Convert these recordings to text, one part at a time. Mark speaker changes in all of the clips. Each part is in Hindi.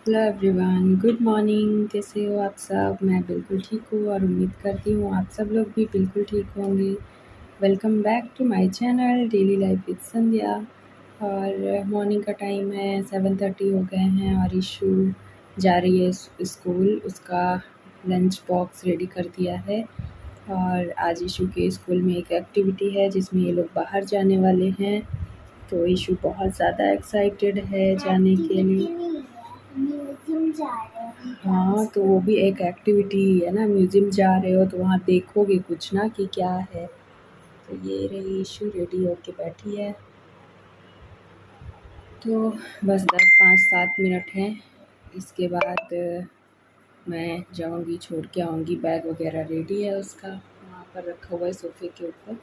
Speaker 1: Hello everyone, good morning. कैसे हो आप सब? मैं बिल्कुल ठीक हूँ और उम्मीद करती हूँ आप सब लोग भी बिल्कुल ठीक होंगे। Welcome back to my channel daily life with Sandhya. और मॉर्निंग का टाइम है, 7:30 हो गए हैं और इशू जा रही है स्कूल। उसका लंच बॉक्स रेडी कर दिया है और आज इशू के स्कूल में एक एक्टिविटी है जिसमें ये लोग बाहर जाने वाले हैं। तो इशू बहुत ज़्यादा एक्साइटेड है जाने के लिए।
Speaker 2: म्यूजियम जा रहे हैं।
Speaker 1: हाँ, तो वो भी एक एक्टिविटी है ना। म्यूज़ियम जा रहे हो तो वहाँ देखोगे कुछ ना कि क्या है। तो ये रही इशू, रेडी होके बैठी है। तो बस 10-5-7 मिनट हैं, इसके बाद मैं जाऊँगी, छोड़ के आऊँगी। बैग वगैरह रेडी है उसका, वहाँ पर रखा हुआ है सोफ़े के ऊपर।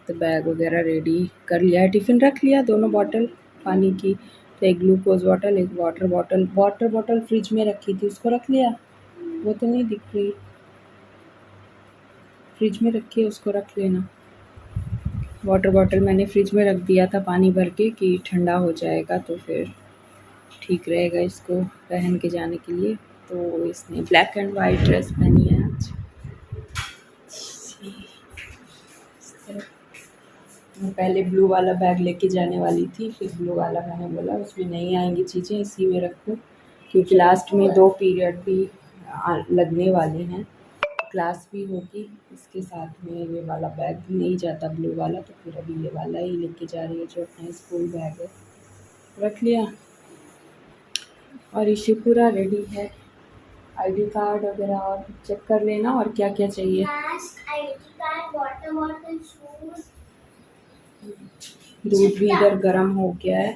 Speaker 1: तो बैग वगैरह रेडी कर लिया है, टिफ़िन रख लिया, दोनों बॉटल पानी की। तो एक ग्लूकोज़ बॉटल, एक वाटर बॉटल फ्रिज में रखी थी, उसको रख लिया। वो तो नहीं दिख रही, फ्रिज में रखी है, उसको रख लेना। वाटर बॉटल मैंने फ्रिज में रख दिया था पानी भर के कि ठंडा हो जाएगा तो फिर ठीक रहेगा इसको पहन के जाने के लिए। तो इसने ब्लैक एंड वाइट ड्रेस पहनी है आज। मैं पहले ब्लू वाला बैग लेके जाने वाली थी, फिर ब्लू वाला मैंने बोला उसमें नहीं आएंगी चीज़ें, इसी में रखूँ, क्योंकि लास्ट में 2 पीरियड भी लगने वाले हैं, क्लास भी होगी। इसके साथ में ये वाला बैग भी नहीं जाता ब्लू वाला, तो फिर अभी ये वाला ही लेके जा रही है जो अपना स्कूल बैग है। रख लिया और इशू पूरा रेडी है। आईडी कार्ड वगैरह और चेक कर लेना और क्या क्या चाहिए।
Speaker 2: ID card, water bottle, shoes,
Speaker 1: दूध भी इधर गर्म हो गया है।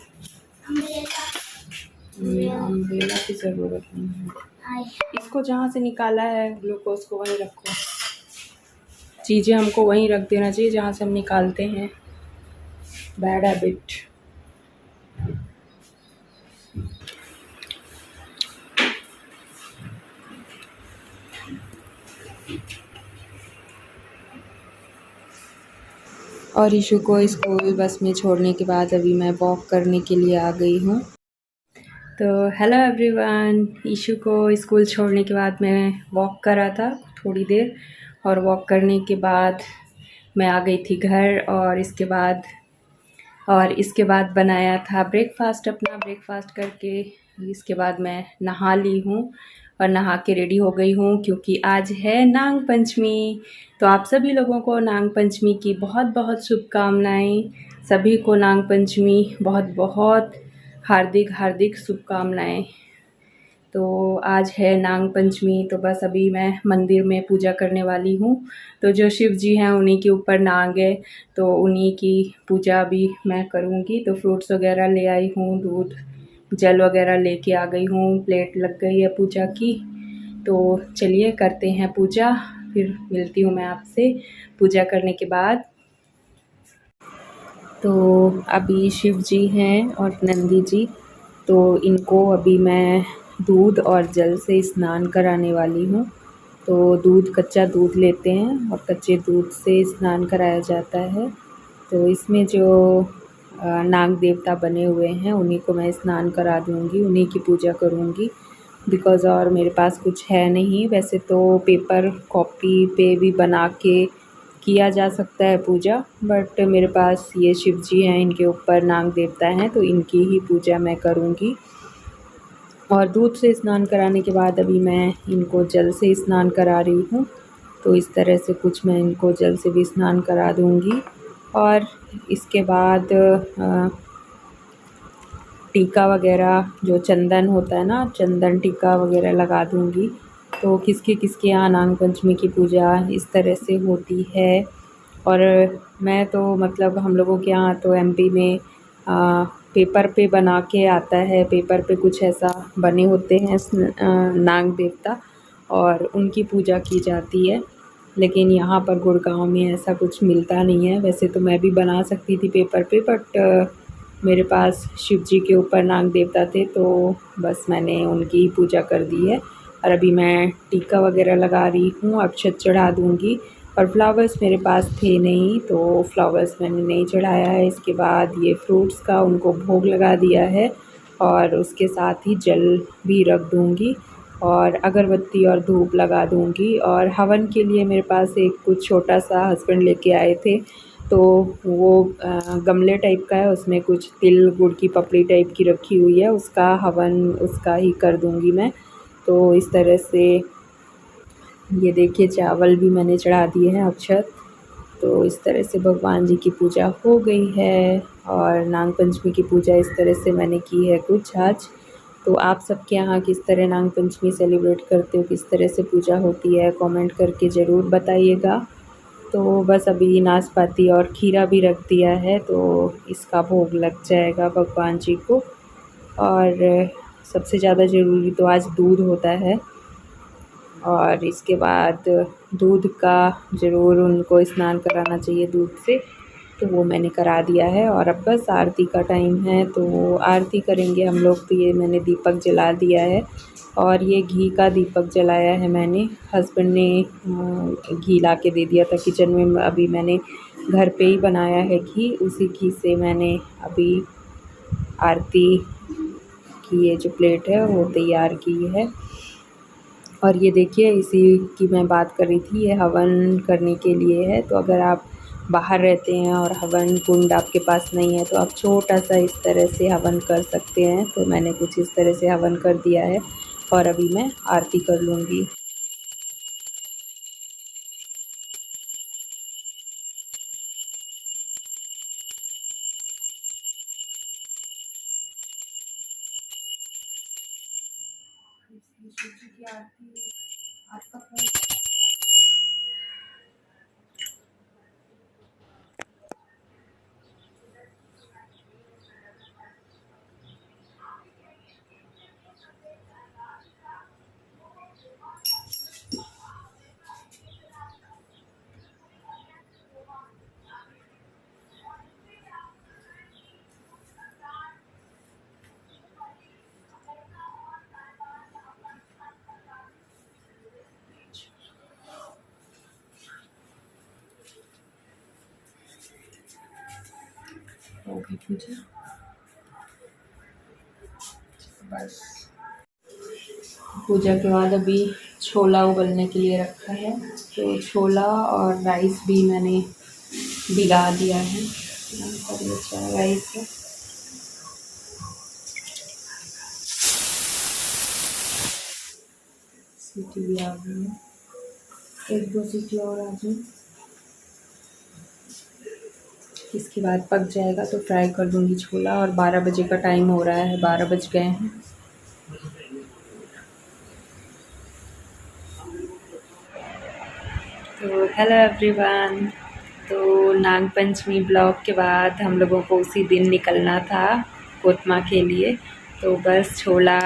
Speaker 2: अम्ब्रेला
Speaker 1: अम्ब्रेला की ज़रूरत नहीं है। इसको जहाँ से निकाला है ग्लूकोज को वहीं रखो। चीज़ें हमको वहीं रख देना चाहिए जहाँ से हम निकालते हैं, बैड हैबिट। और इशू को स्कूल बस में छोड़ने के बाद अभी मैं वॉक करने के लिए आ गई हूँ। तो हेलो एवरीवन, इशू को स्कूल छोड़ने के बाद मैं वॉक करा था थोड़ी देर, और वॉक करने के बाद मैं आ गई थी घर। और इसके बाद बनाया था ब्रेकफ़ास्ट अपना। ब्रेकफ़ास्ट करके इसके बाद मैं नहा ली हूँ और नहा के रेडी हो गई हूँ, क्योंकि आज है नाग पंचमी। तो आप सभी लोगों को नाग पंचमी की बहुत बहुत शुभकामनाएं। सभी को नाग पंचमी बहुत बहुत हार्दिक हार्दिक शुभकामनाएं। तो आज है नाग पंचमी, तो बस अभी मैं मंदिर में पूजा करने वाली हूँ। तो जो शिव जी हैं उन्हीं के ऊपर नाग है, तो उन्हीं की पूजा भी मैं करूँगी। तो फ्रूट्स वगैरह ले आई हूँ, दूध जल वगैरह लेके आ गई हूँ, प्लेट लग गई है पूजा की। तो चलिए करते हैं पूजा, फिर मिलती हूँ मैं आपसे पूजा करने के बाद। तो अभी शिव जी हैं और नंदी जी, तो इनको अभी मैं दूध और जल से स्नान कराने वाली हूँ। तो कच्चा दूध लेते हैं और कच्चे दूध से स्नान कराया जाता है। तो इसमें जो नाग देवता बने हुए हैं उन्हीं को मैं स्नान करा दूँगी, उन्हीं की पूजा करूँगी। बिकॉज़ और मेरे पास कुछ है नहीं। वैसे तो पेपर कॉपी पे भी बना के किया जा सकता है पूजा, बट मेरे पास ये शिव जी हैं, इनके ऊपर नाग देवता हैं, तो इनकी ही पूजा मैं करूँगी। और दूध से स्नान कराने के बाद अभी मैं इनको जल से स्नान करा रही हूँ। तो इस तरह से कुछ मैं इनको जल से भी स्नान करा दूँगी। और इसके बाद टीका वगैरह, जो चंदन होता है ना, चंदन टीका वगैरह लगा दूँगी। तो किसके यहाँ नाग पंचमी की पूजा इस तरह से होती है। और मैं तो मतलब हम लोगों के यहाँ तो एमपी में पेपर पे बना के आता है, पेपर पे कुछ ऐसा बने होते हैं नाग देवता, और उनकी पूजा की जाती है। लेकिन यहाँ पर गुड़गांव में ऐसा कुछ मिलता नहीं है। वैसे तो मैं भी बना सकती थी पेपर पे, बट मेरे पास शिव जी के ऊपर नाग देवता थे, तो बस मैंने उनकी ही पूजा कर दी है। और अभी मैं टीका वगैरह लगा रही हूँ, अक्षत चढ़ा दूँगी। और फ्लावर्स मेरे पास थे नहीं, तो फ्लावर्स मैंने नहीं चढ़ाया है। इसके बाद ये फ्रूट्स का उनको भोग लगा दिया है। और उसके साथ ही जल भी रख दूँगी और अगरबत्ती और धूप लगा दूँगी। और हवन के लिए मेरे पास एक कुछ छोटा सा हस्बैंड लेके आए थे, तो वो गमले टाइप का है, उसमें कुछ तिल गुड़ की पपड़ी टाइप की रखी हुई है, उसका हवन उसका ही कर दूँगी मैं। तो इस तरह से ये देखिए चावल भी मैंने चढ़ा दिए हैं अक्षत। तो इस तरह से भगवान जी की पूजा हो गई है और नाग पंचमी की पूजा इस तरह से मैंने की है कुछ आज। तो आप सबके यहाँ किस तरह नाग पंचमी सेलिब्रेट करते हो, किस तरह से पूजा होती है, कमेंट करके ज़रूर बताइएगा। तो बस अभी नाशपाती और खीरा भी रख दिया है, तो इसका भोग लग जाएगा भगवान जी को। और सबसे ज़्यादा ज़रूरी तो आज दूध होता है और इसके बाद दूध का ज़रूर उनको स्नान कराना चाहिए दूध से, तो वो मैंने करा दिया है। और अब बस आरती का टाइम है, तो आरती करेंगे हम लोग। तो ये मैंने दीपक जला दिया है और ये घी का दीपक जलाया है मैंने, हस्बैंड ने घी ला के दे दिया था किचन में। अभी मैंने घर पे ही बनाया है घी, उसी घी से मैंने अभी आरती की ये जो प्लेट है वो तैयार की है। और ये देखिए इसी की मैं बात कर रही थी, ये हवन करने के लिए है। तो अगर आप बाहर रहते हैं और हवन कुंड आपके पास नहीं है, तो आप छोटा सा इस तरह से हवन कर सकते हैं। तो मैंने कुछ इस तरह से हवन कर दिया है और अभी मैं आरती कर लूँगी। होगी पूजा बस। पूजा के बाद अभी छोला उबलने के लिए रखा है, तो छोला और राइस भी मैंने भिगा दिया है। राइस है, सीटी भी आ गई है, एक दो सीटी और आ जाए, इसके बाद पक जाएगा तो फ्राई कर दूंगी छोला। और 12 बजे का टाइम हो रहा है, 12 बज गए हैं। तो हेलो एवरीवन, तो नाग पंचमी ब्लॉग के बाद हम लोगों को उसी दिन निकलना था कोतमा के लिए। तो बस छोला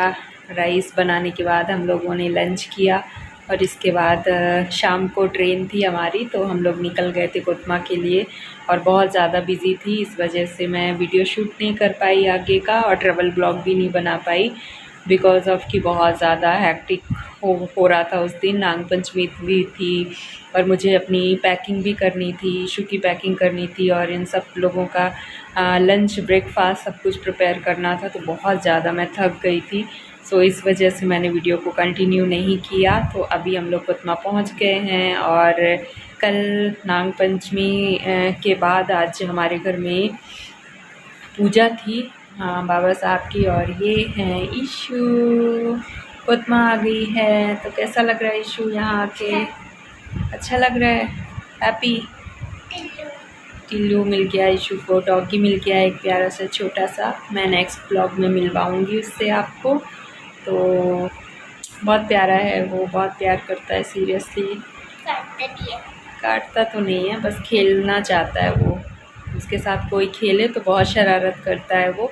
Speaker 1: राइस बनाने के बाद हम लोगों ने लंच किया और इसके बाद शाम को ट्रेन थी हमारी, तो हम लोग निकल गए थे कोतमा के लिए। और बहुत ज़्यादा बिज़ी थी, इस वजह से मैं वीडियो शूट नहीं कर पाई आगे का और ट्रैवल ब्लॉग भी नहीं बना पाई, बिकॉज़ ऑफ़ कि बहुत ज़्यादा हैक्टिक हो रहा था उस दिन। नाग पंचमी भी थी और मुझे अपनी पैकिंग भी करनी थी, इशू की पैकिंग करनी थी और इन सब लोगों का लंच ब्रेकफास्ट सब कुछ प्रिपेयर करना था। तो बहुत ज़्यादा मैं थक गई थी, सो इस वजह से मैंने वीडियो को कंटिन्यू नहीं किया। तो अभी हम लोग कोतमा पहुंच गए हैं और कल नाग पंचमी के बाद आज हमारे घर में पूजा थी बाबा साहब की। और ये हैं ईशू, कोतमा आ गई है। तो कैसा लग रहा है ईशू यहाँ आके? अच्छा लग रहा है? हैप्पी? टिल्लू मिल गया ईशू को, डॉगी मिल गया एक प्यारा सा छोटा सा। मैं नेक्स्ट ब्लॉग में मिलवाऊंगी उससे आपको। तो बहुत प्यारा है वो, बहुत प्यार करता है, सीरियसली। काटता तो नहीं है, बस खेलना चाहता है वो। उसके साथ कोई खेले तो बहुत शरारत करता है वो,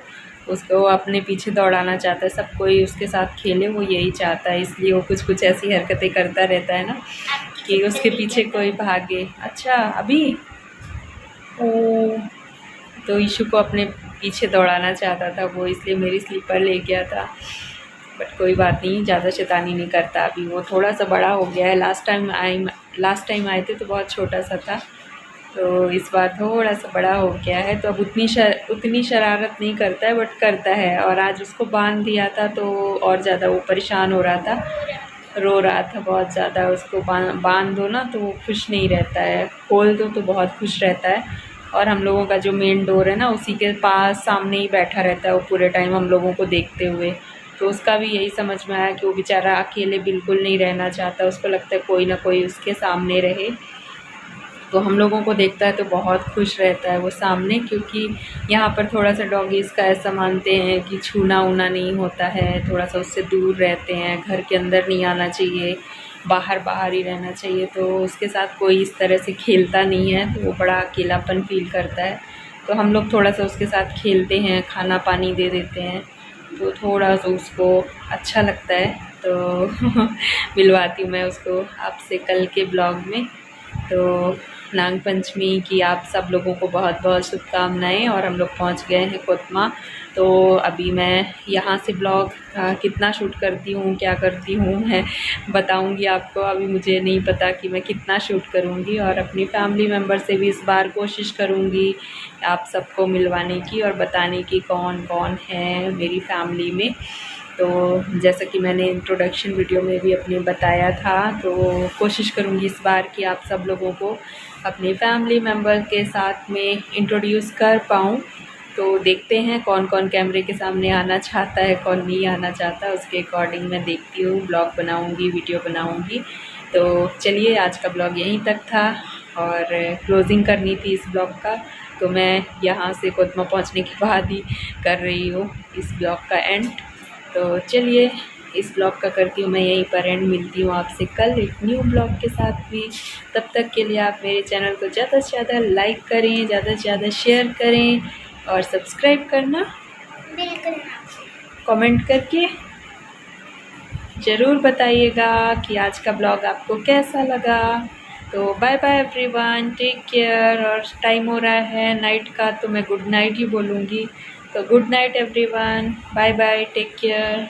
Speaker 1: उसको अपने पीछे दौड़ाना चाहता है, सब कोई उसके साथ खेले वो यही चाहता है। इसलिए वो कुछ कुछ ऐसी हरकतें करता रहता है ना कि उसके पीछे कोई भागे। अच्छा अभी ओ, तो ईशू को अपने पीछे दौड़ाना चाहता था वो, इसलिए मेरी स्लीपर ले गया था। बट कोई बात नहीं, ज़्यादा शैतानी नहीं करता अभी, वो थोड़ा सा बड़ा हो गया है। लास्ट टाइम आए थे तो बहुत छोटा सा था, तो इस बार थोड़ा सा बड़ा हो गया है, तो अब उतनी शरारत नहीं करता है, बट करता है। और आज उसको बांध दिया था तो और ज़्यादा वो परेशान हो रहा था, रो रहा था बहुत ज़्यादा। उसको बांध दो ना तो वो खुश नहीं रहता है, खोल दो तो बहुत खुश रहता है। और हम लोगों का जो मेन डोर है ना, उसी के पास सामने ही बैठा रहता है वो पूरे टाइम हम लोगों को देखते हुए। तो उसका भी यही समझ में आया कि वो बेचारा अकेले बिल्कुल नहीं रहना चाहता, उसको लगता है कोई ना कोई उसके सामने रहे। तो हम लोगों को देखता है तो बहुत खुश रहता है वो सामने, क्योंकि यहाँ पर थोड़ा सा डॉगीज़ का ऐसा मानते हैं कि छूना ऊना नहीं होता है, थोड़ा सा उससे दूर रहते हैं, घर के अंदर नहीं आना चाहिए, बाहर बाहर ही रहना चाहिए। तो उसके साथ कोई इस तरह से खेलता नहीं है, तो वो बड़ा अकेलापन फ़ील करता है। तो हम लोग थोड़ा सा उसके साथ खेलते हैं, खाना पानी दे देते हैं, तो थोड़ा सा उसको अच्छा लगता है। तो मिलवाती हूँ मैं उसको आपसे कल के ब्लॉग में। तो नाग पंचमी की आप सब लोगों को बहुत बहुत शुभकामनाएं। और हम लोग पहुंच गए हैं कोतमा। तो अभी मैं यहाँ से ब्लॉग कितना शूट करती हूँ, क्या करती हूँ, मैं बताऊँगी आपको। अभी मुझे नहीं पता कि मैं कितना शूट करूँगी, और अपनी फैमिली मेम्बर से भी इस बार कोशिश करूँगी आप सबको मिलवाने की और बताने की कौन कौन है मेरी फैमिली में। तो जैसा कि मैंने इंट्रोडक्शन वीडियो में भी अपने बताया था, तो कोशिश करूँगी इस बार कि आप सब लोगों को अपनी फैमिली मेम्बर के साथ में इंट्रोड्यूस कर पाऊँ। तो देखते हैं कौन कौन कैमरे के सामने आना चाहता है, कौन नहीं आना चाहता, उसके अकॉर्डिंग मैं देखती हूँ, ब्लॉग बनाऊँगी, वीडियो बनाऊँगी। तो चलिए, आज का ब्लॉग यहीं तक था और क्लोजिंग करनी थी इस ब्लॉग का, तो मैं यहाँ से कोतमा पहुँचने के बाद ही कर रही हूँ इस ब्लॉग का एंड। तो चलिए, इस ब्लॉग का करती हूँ मैं यहीं पर एंड। मिलती हूँ आपसे कल एक न्यू ब्लॉग के साथ भी। तब तक के लिए आप मेरे चैनल को ज़्यादा से ज़्यादा लाइक करें, ज़्यादा से ज़्यादा शेयर करें और सब्सक्राइब करना
Speaker 2: बिल्कुल।
Speaker 1: कमेंट करके ज़रूर बताइएगा कि आज का ब्लॉग आपको कैसा लगा। तो bye bye everyone, take care. और टाइम हो रहा है नाइट का, तो मैं गुड नाइट ही बोलूँगी। तो good night everyone, bye bye, take care.